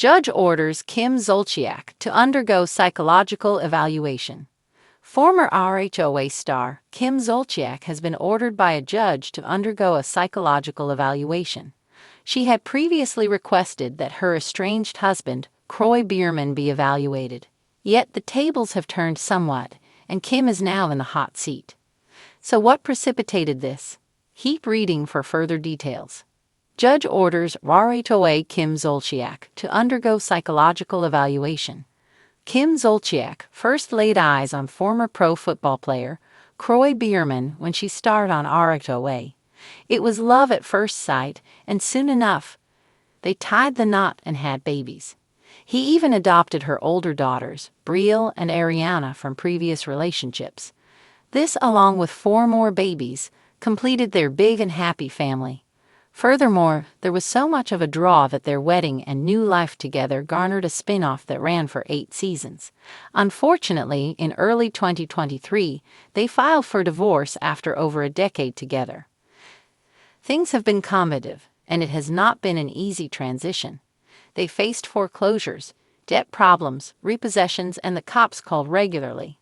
Judge orders Kim Zolciak to undergo psychological evaluation. Former RHOA star Kim Zolciak has been ordered by a judge to undergo a psychological evaluation. She had previously requested that her estranged husband, Kroy Biermann, be evaluated. Yet the tables have turned somewhat, and Kim is now in the hot seat. So what precipitated this? Keep reading for further details. Judge orders RHOA Kim Zolciak to undergo psychological evaluation. Kim Zolciak first laid eyes on former pro football player Kroy Biermann when she starred on RHOA. It was love at first sight, and soon enough, they tied the knot and had babies. He even adopted her older daughters, Brielle and Ariana, from previous relationships. This, along with 4 more babies, completed their big and happy family. Furthermore, there was so much of a draw that their wedding and new life together garnered a spin-off that ran for 8 seasons. Unfortunately, in early 2023, they filed for divorce after over a decade together. Things have been combative, and it has not been an easy transition. They faced foreclosures, debt problems, repossessions, and the cops called regularly.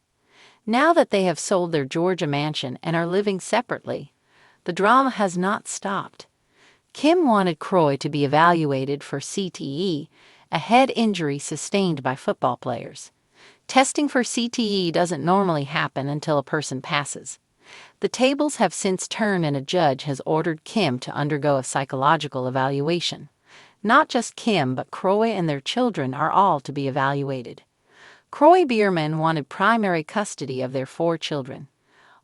Now that they have sold their Georgia mansion and are living separately, the drama has not stopped. Kim wanted Kroy to be evaluated for CTE, a head injury sustained by football players. Testing for CTE doesn't normally happen until a person passes. The tables have since turned, and a judge has ordered Kim to undergo a psychological evaluation. Not just Kim, but Kroy and their children are all to be evaluated. Kroy Biermann wanted primary custody of their 4 children.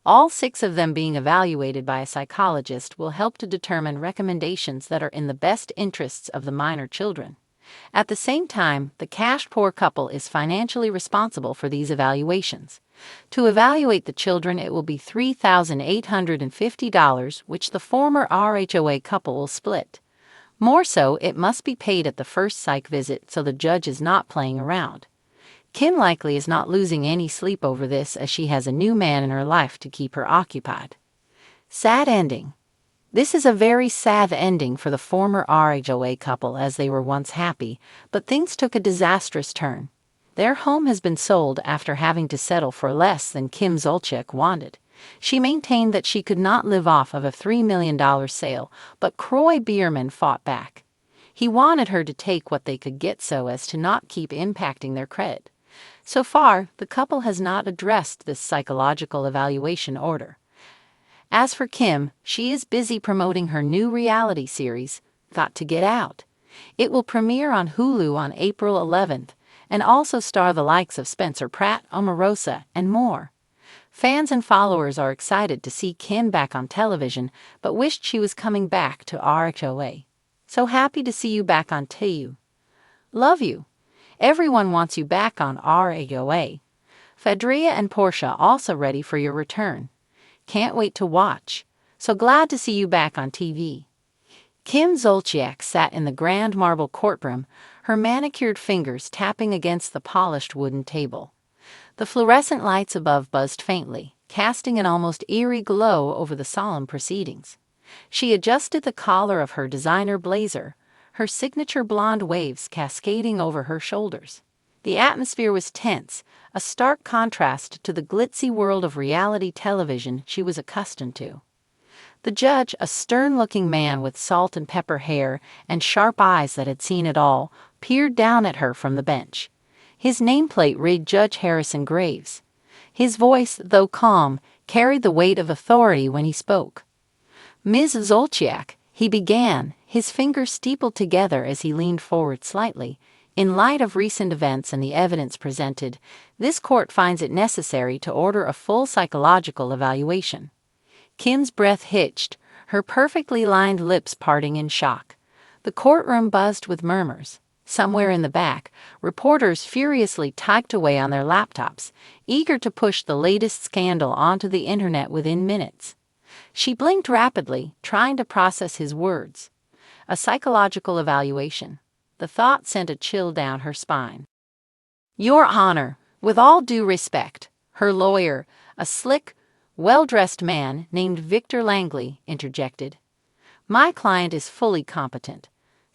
All 6 of them being evaluated by a psychologist will help to determine recommendations that are in the best interests of the minor children. At the same time, the cash-poor couple is financially responsible for these evaluations. To evaluate the children, it will be $3,850, which the former RHOA couple will split. More so, it must be paid at the first psych visit, so the judge is not playing around. Kim likely is not losing any sleep over this, as she has a new man in her life to keep her occupied. Sad ending. This is a very sad ending for the former RHOA couple, as they were once happy, but things took a disastrous turn. Their home has been sold after having to settle for less than Kim Zolciak wanted. She maintained that she could not live off of a $3 million sale, but Kroy Biermann fought back. He wanted her to take what they could get so as to not keep impacting their credit. So far, the couple has not addressed this psychological evaluation order. As for Kim, she is busy promoting her new reality series, Got to Get Out. It will premiere on Hulu on April 11th, and also star the likes of Spencer Pratt, Omarosa, and more. Fans and followers are excited to see Kim back on television, but wished she was coming back to RHOA. So happy to see you back on TU. Love you. Everyone wants you back on RHOA. Fadria and Portia also ready for your return. Can't wait to watch. So glad to see you back on TV. Kim Zolciak sat in the grand marble courtroom, her manicured fingers tapping against the polished wooden table. The fluorescent lights above buzzed faintly, casting an almost eerie glow over the solemn proceedings. She adjusted the collar of her designer blazer, her signature blonde waves cascading over her shoulders. The atmosphere was tense, a stark contrast to the glitzy world of reality television she was accustomed to. The judge, a stern-looking man with salt and pepper hair and sharp eyes that had seen it all, peered down at her from the bench. His nameplate read Judge Harrison Graves. His voice, though calm, carried the weight of authority when he spoke. "Ms. Zolciak," he began, his fingers steepled together as he leaned forward slightly. "In light of recent events and the evidence presented, this court finds it necessary to order a full psychological evaluation." Kim's breath hitched, her perfectly lined lips parting in shock. The courtroom buzzed with murmurs. Somewhere in the back, reporters furiously typed away on their laptops, eager to push the latest scandal onto the internet within minutes. She blinked rapidly, trying to process his words. A psychological evaluation. The thought sent a chill down her spine. "Your Honor, with all due respect," her lawyer, a slick, well-dressed man named Victor Langley, interjected. "My client is fully competent.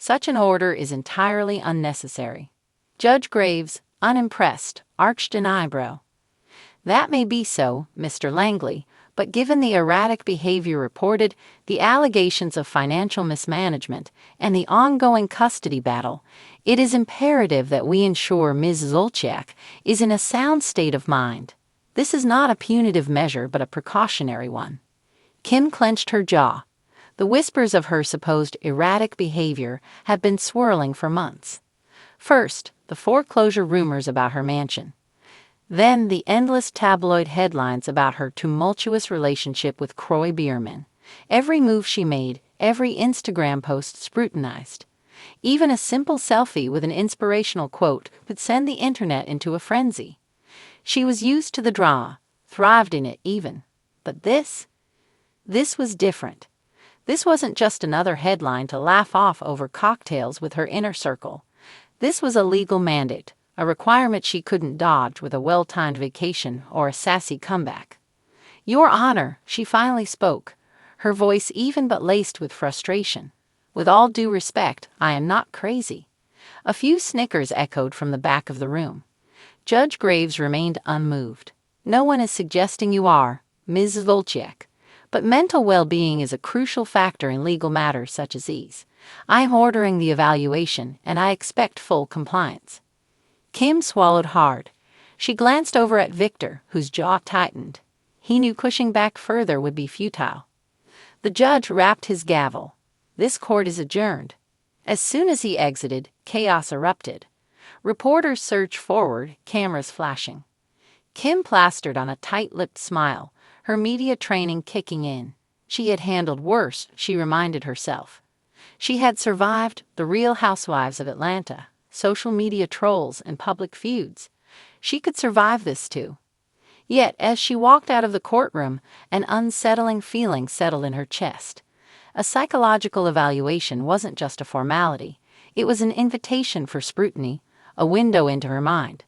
Such an order is entirely unnecessary." Judge Graves, unimpressed, arched an eyebrow. "That may be so, Mr. Langley, but given the erratic behavior reported, the allegations of financial mismanagement, and the ongoing custody battle, it is imperative that we ensure Ms. Zolciak is in a sound state of mind. This is not a punitive measure but a precautionary one." Kim clenched her jaw. The whispers of her supposed erratic behavior had been swirling for months. First, the foreclosure rumors about her mansion. Then the endless tabloid headlines about her tumultuous relationship with Croy Bierman. Every move she made, every Instagram post scrutinized. Even a simple selfie with an inspirational quote could send the internet into a frenzy. She was used to the drama, thrived in it even. But this was different. This wasn't just another headline to laugh off over cocktails with her inner circle. This was a legal mandate, a requirement she couldn't dodge with a well-timed vacation or a sassy comeback. "Your Honor," she finally spoke, her voice even but laced with frustration. "With all due respect, I am not crazy." A few snickers echoed from the back of the room. Judge Graves remained unmoved. "No one is suggesting you are, Ms. Zolciak. But mental well-being is a crucial factor in legal matters such as these. I am ordering the evaluation, and I expect full compliance." Kim swallowed hard. She glanced over at Victor, whose jaw tightened. He knew pushing back further would be futile. The judge rapped his gavel. "This court is adjourned." As soon as he exited, chaos erupted. Reporters surged forward, cameras flashing. Kim plastered on a tight-lipped smile, her media training kicking in. She had handled worse, she reminded herself. She had survived the Real Housewives of Atlanta, social media trolls, and public feuds. She could survive this too. Yet, as she walked out of the courtroom, an unsettling feeling settled in her chest. A psychological evaluation wasn't just a formality. It was an invitation for scrutiny, a window into her mind.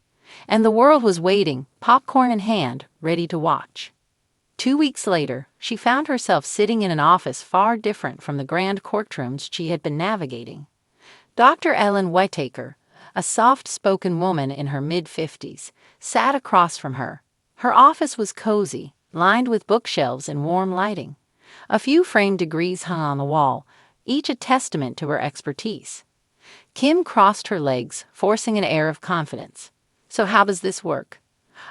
And the world was waiting, popcorn in hand, ready to watch. 2 weeks later, she found herself sitting in an office far different from the grand courtrooms she had been navigating. Dr. Ellen Whittaker, a soft-spoken woman in her mid-50s, sat across from her. Her office was cozy, lined with bookshelves and warm lighting. A few framed degrees hung on the wall, each a testament to her expertise. Kim crossed her legs, forcing an air of confidence. "So how does this work?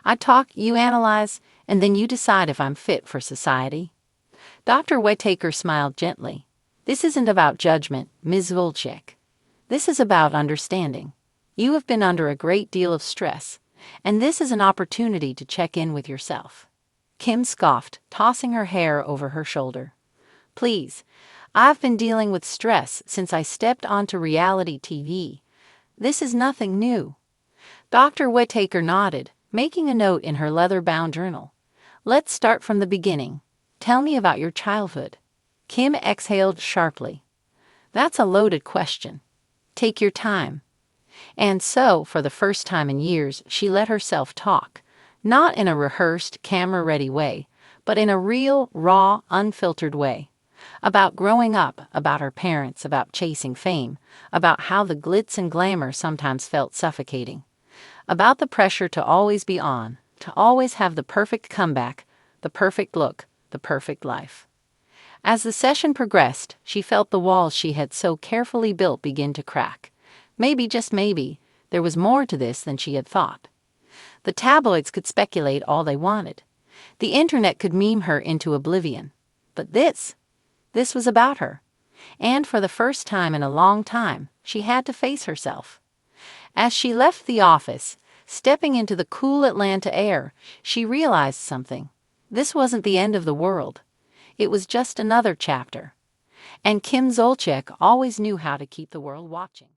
I talk, you analyze, and then you decide if I'm fit for society?" Dr. Whittaker smiled gently. "This isn't about judgment, Ms. Zolciak. This is about understanding. You have been under a great deal of stress, and this is an opportunity to check in with yourself." Kim scoffed, tossing her hair over her shoulder. "Please, I've been dealing with stress since I stepped onto reality TV. This is nothing new." Dr. Whittaker nodded, making a note in her leather-bound journal. "Let's start from the beginning. Tell me about your childhood." Kim exhaled sharply. "That's a loaded question. Take your time." And so, for the first time in years, she let herself talk, not in a rehearsed, camera-ready way, but in a real, raw, unfiltered way. About growing up, about her parents, about chasing fame, about how the glitz and glamour sometimes felt suffocating. About the pressure to always be on, to always have the perfect comeback, the perfect look, the perfect life. As the session progressed, she felt the walls she had so carefully built begin to crack. Maybe, just maybe, there was more to this than she had thought. The tabloids could speculate all they wanted. The internet could meme her into oblivion. But this was about her. And for the first time in a long time, she had to face herself. As she left the office, stepping into the cool Atlanta air, she realized something. This wasn't the end of the world. It was just another chapter. And Kim Zolciak always knew how to keep the world watching.